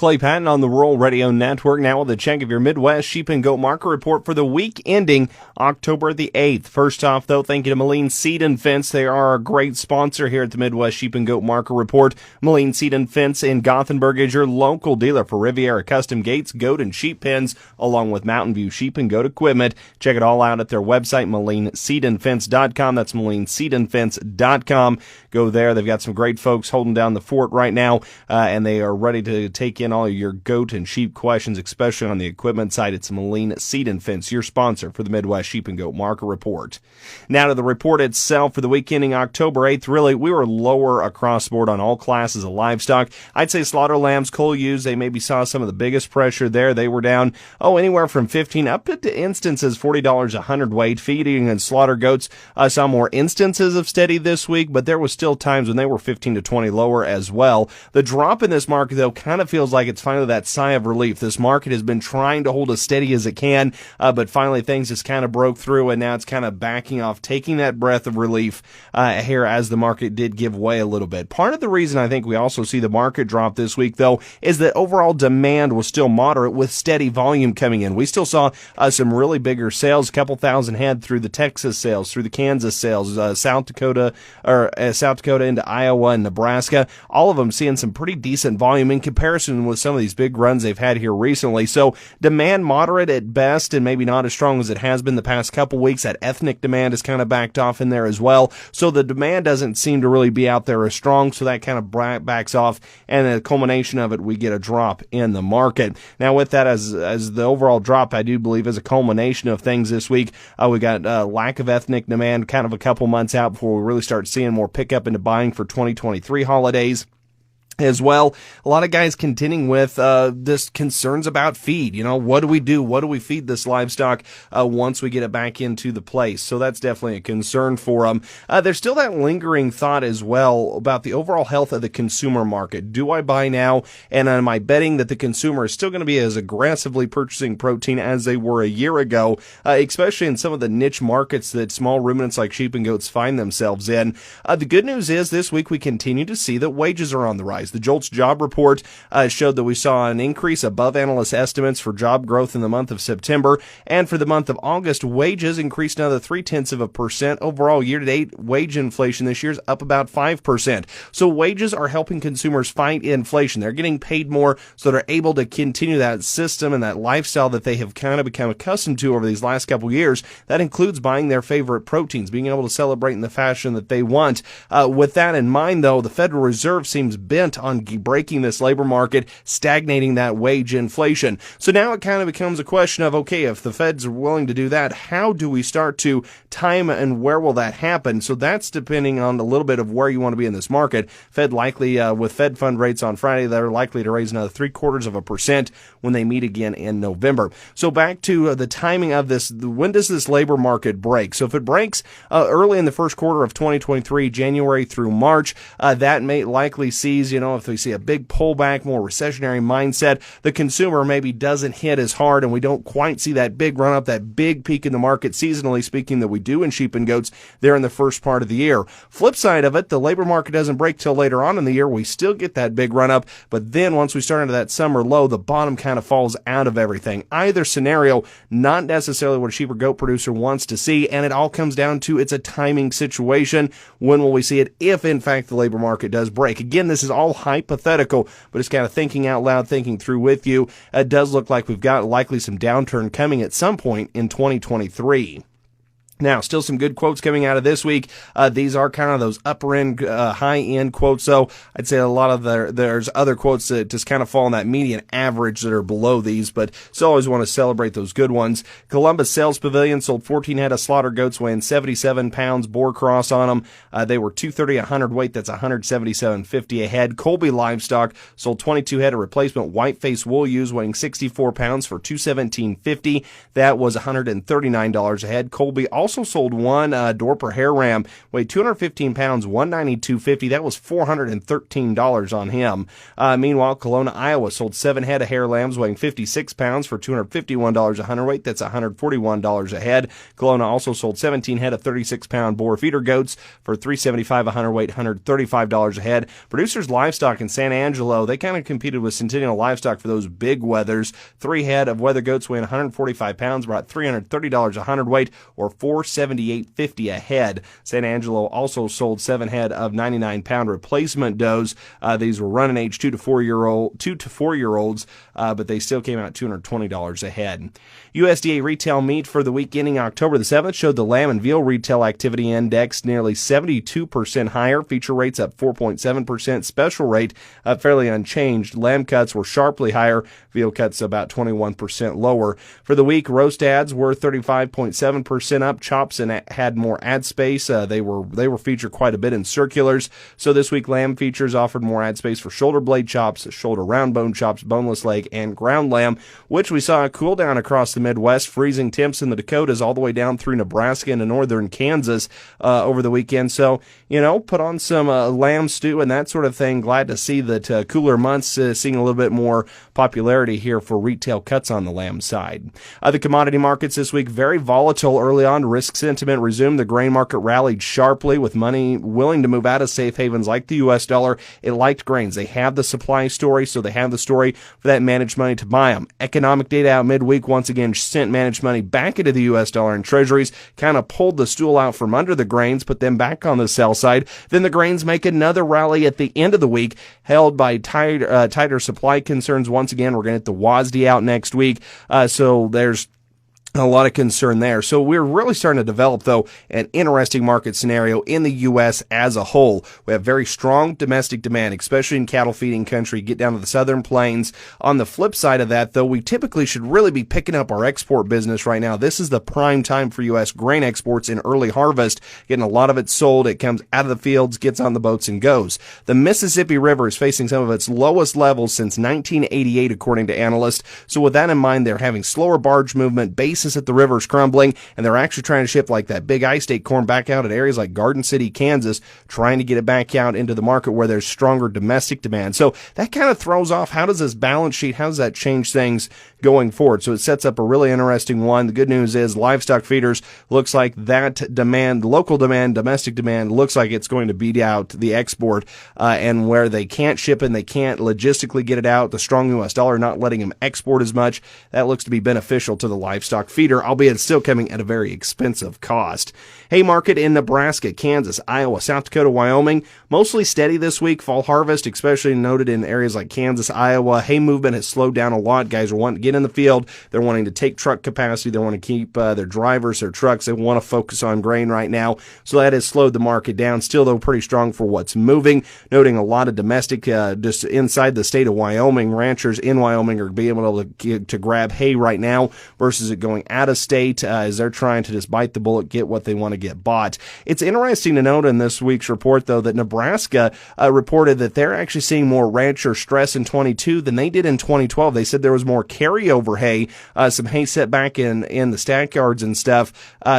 Clay Patton on the Rural Radio Network, now with a check of your Midwest sheep and goat market report for the week ending October the 8th. First off, though, thank you to Moline Seed and Fence. They are a great sponsor here at the Midwest Sheep and Goat Market Report. Moline Seed and Fence in Gothenburg is your local dealer for Riviera Custom Gates, goat and sheep pens, along with Mountain View Sheep and Goat Equipment. Check it all out at their website, MolineSeedandFence.com. That's MolineSeedandFence.com. Go there. They've got some great folks holding down the fort right now, and they are ready to take in all your goat and sheep questions, especially on the equipment side. It's Moline Seed and Fence, your sponsor for the Midwest Sheep and Goat Market Report. Now to the report itself for the week ending October 8th. Really, we were lower across the board on all classes of livestock. I'd say slaughter lambs, cull ewes, they maybe saw some of the biggest pressure there. They were down, anywhere from 15 up to instances, $40 a hundredweight. Feeding and slaughter goats saw more instances of steady this week, but there was still times when they were 15 to 20 lower as well. The drop in this market, though, kind of feels like it's finally that sigh of relief. This market has been trying to hold as steady as it can, but finally things just kind of broke through, and now it's kind of backing off, taking that breath of relief here as the market did give way a little bit. Part of the reason I think we also see the market drop this week, though, is that overall demand was still moderate with steady volume coming in. We still saw some really bigger sales, a couple thousand head through the Texas sales, through the Kansas sales, South Dakota into Iowa and Nebraska. All of them seeing some pretty decent volume in comparison with some of these big runs they've had here recently. So demand moderate at best and maybe not as strong as it has been the past couple weeks. That ethnic demand is kind of backed off in there as well. So the demand doesn't seem to really be out there as strong. So that kind of backs off, and the culmination of it, we get a drop in the market. Now with that as the overall drop, I do believe is a culmination of things this week. We got lack of ethnic demand kind of a couple months out before we really start seeing more pickup into buying for 2023 holidays. As well, a lot of guys contending with this concerns about feed. What do we do? What do we feed this livestock once we get it back into the place? So that's definitely a concern for them. There's still that lingering thought as well about the overall health of the consumer market. Do I buy now? And am I betting that the consumer is still going to be as aggressively purchasing protein as they were a year ago, especially in some of the niche markets that small ruminants like sheep and goats find themselves in? The good news is this week we continue to see that wages are on the rise. The JOLTS job report showed that we saw an increase above analyst estimates for job growth in the month of September, and for the month of August, wages increased another 0.3%. Overall, year-to-date wage inflation this year is up about 5%. So wages are helping consumers fight inflation. They're getting paid more, so they're able to continue that system and that lifestyle that they have kind of become accustomed to over these last couple years. That includes buying their favorite proteins, being able to celebrate in the fashion that they want. With that in mind, though, the Federal Reserve seems bent on breaking this labor market, stagnating that wage inflation. So now it kind of becomes a question of, okay, if the Feds are willing to do that, how do we start to time and where will that happen? So that's depending on a little bit of where you want to be in this market. Fed likely, with Fed fund rates on Friday, they're likely to raise another 0.75% when they meet again in November. So back to the timing of this, when does this labor market break? So if it breaks early in the first quarter of 2023, January through March, that may likely sees, if we see a big pullback, more recessionary mindset, the consumer maybe doesn't hit as hard, and we don't quite see that big run up, that big peak in the market, seasonally speaking, that we do in sheep and goats there in the first part of the year. Flip side of it, the labor market doesn't break till later on in the year. We still get that big run up, but then once we start into that summer low, the bottom kind of falls out of everything. Either scenario, not necessarily what a sheep or goat producer wants to see, and it all comes down to it's a timing situation. When will we see it if, in fact, the labor market does break? Again, this is all hypothetical, but it's kind of thinking out loud, thinking through with you. It does look like we've got likely some downturn coming at some point in 2023. Now, still some good quotes coming out of this week. These are kind of those upper end, high end quotes. So I'd say a lot of there's other quotes that just kind of fall in that median average that are below these, but still always want to celebrate those good ones. Columbus Sales Pavilion sold 14 head of slaughter goats weighing 77 pounds, boar cross on them. They were $230 a hundredweight. That's $177.50 a head. Colby Livestock sold 22 head of replacement whiteface wool ewes weighing 64 pounds for $217.50. That was $139 a head. Colby also also sold one Dorper hair ram, weighed 215 pounds, $192.50. That was $413 on him. Meanwhile, Kelowna, Iowa sold 7 head of hair lambs weighing 56 pounds for $251 a hundredweight. That's $141 a head. Kelowna also sold 17 head of 36-pound boar feeder goats for $375 a hundredweight, $135 a head. Producers Livestock in San Angelo, they kind of competed with Centennial Livestock for those big wethers. 3 head of weather goats weighing 145 pounds, brought $330 a hundredweight, or $478.50 a head. San Angelo also sold 7 head of 99-pound replacement does. These were running age 2 to 4 year olds, but they still came out $220 a head. USDA retail meat for the week ending October the 7th showed the lamb and veal retail activity index nearly 72% higher. Feature rates up 4.7%. Special rate fairly unchanged. Lamb cuts were sharply higher. Veal cuts about 21% lower. For the week, roast ads were 35.7% up. Chops and had more ad space. They were featured quite a bit in circulars. So this week, lamb features offered more ad space for shoulder blade chops, shoulder round bone chops, boneless leg, and ground lamb, which we saw a cool down across the Midwest. Freezing temps in the Dakotas all the way down through Nebraska and northern Kansas over the weekend. So, put on some lamb stew and that sort of thing. Glad to see that cooler months seeing a little bit more popularity here for retail cuts on the lamb side. The commodity markets this week, very volatile early on. Risk sentiment resumed. The grain market rallied sharply with money willing to move out of safe havens like the U.S. dollar. It liked grains. They have the supply story, so they have the story for that managed money to buy them. Economic data out midweek once again sent managed money back into the U.S. dollar and treasuries, kind of pulled the stool out from under the grains, put them back on the sell side. Then the grains make another rally at the end of the week, held by tighter supply concerns. Once again, we're going to get the WASD out next week, so there's a lot of concern there. So we're really starting to develop, though, an interesting market scenario in the U.S. as a whole. We have very strong domestic demand, especially in cattle feeding country. Get down to the southern plains. On the flip side of that, though, we typically should really be picking up our export business right now. This is the prime time for U.S. grain exports in early harvest, getting a lot of it sold. It comes out of the fields, gets on the boats, and goes. The Mississippi River is facing some of its lowest levels since 1988, according to analysts. So with that in mind, they're having slower barge movement, basis at the river's crumbling, and they're actually trying to ship like that big I-State corn back out at areas like Garden City, Kansas, trying to get it back out into the market where there's stronger domestic demand. So that kind of throws off, how does this balance sheet, how does that change things going forward? So it sets up a really interesting one. The good news is livestock feeders, looks like that demand, local demand, domestic demand, looks like it's going to beat out the export, and where they can't ship and they can't logistically get it out, the strong U.S. dollar not letting them export as much, that looks to be beneficial to the livestock feeder, albeit still coming at a very expensive cost. Hay market in Nebraska, Kansas, Iowa, South Dakota, Wyoming, mostly steady this week. Fall harvest, especially noted in areas like Kansas, Iowa. Hay movement has slowed down a lot. Guys are wanting to get in the field. They're wanting to take truck capacity. They want to keep their drivers, their trucks. They want to focus on grain right now. So that has slowed the market down. Still, though, pretty strong for what's moving. Noting a lot of domestic, just inside the state of Wyoming, ranchers in Wyoming are being able to grab hay right now versus it going out of state as they're trying to just bite the bullet, get what they want to get bought. It's interesting to note in this week's report, though, that Nebraska reported that they're actually seeing more rancher stress in 22 than they did in 2012. They said there was more carryover hay, some hay set back in the stack yards and stuff.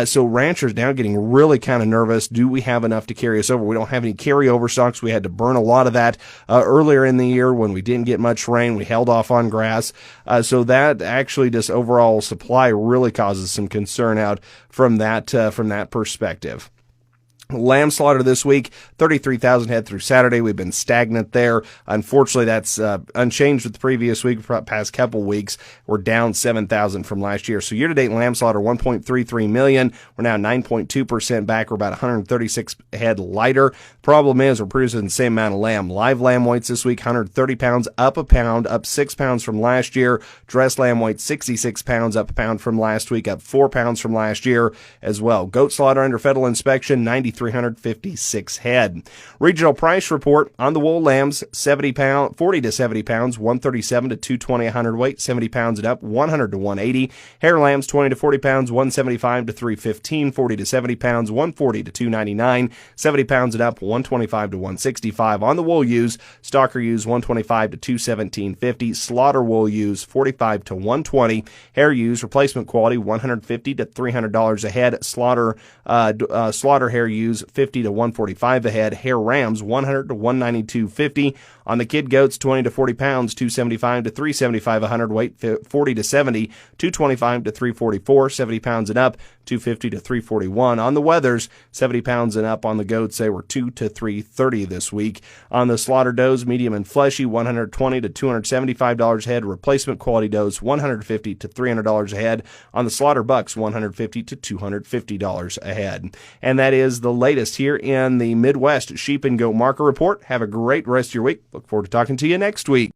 So ranchers now getting really kind of nervous. Do we have enough to carry us over? We don't have any carryover stocks. We had to burn a lot of that earlier in the year when we didn't get much rain. We held off on grass. So that actually just overall supply really causes some concern out from that perspective. Lamb slaughter this week, 33,000 head through Saturday. We've been stagnant there. Unfortunately, that's unchanged with the previous week. Past couple weeks, we're down 7,000 from last year. So year-to-date lamb slaughter, 1.33 million. We're now 9.2% back. We're about 136 head lighter. Problem is, we're producing the same amount of lamb. Live lamb weights this week, 130 pounds, up a pound, up 6 pounds from last year. Dressed lamb weight, 66 pounds, up a pound from last week, up 4 pounds from last year as well. Goat slaughter under federal inspection, 90 356 head. Regional price report on the wool lambs, 40 to 70 pounds, 137 to 220 a hundredweight, 70 pounds and up, 100 to 180. Hair lambs, 20 to 40 pounds, 175 to 315, 40 to 70 pounds, 140 to 299, 70 pounds and up, 125 to 165. On the wool ewes, stocker ewes, 125 to 217.50, slaughter wool ewes, 45 to 120, hair ewes, replacement quality, $150 to $300 a head, slaughter hair ewes, 50 to 145 a head, hair rams, 100 to 192.50. On the kid goats, 20 to 40 pounds, 275 to 375 a hundredweight, 40 to 70, 225 to 344, 70 pounds and up, 250 to 341. On the wethers, 70 pounds and up on the goats, they were 2 to 330 this week. On the slaughter does, medium and fleshy, $120 to $275 a head, replacement quality does, $150 to $300 a head. On the slaughter bucks, $150 to $250 a head. And that is the latest here in the Midwest Sheep and Goat Market Report. Have a great rest of your week. Look forward to talking to you next week.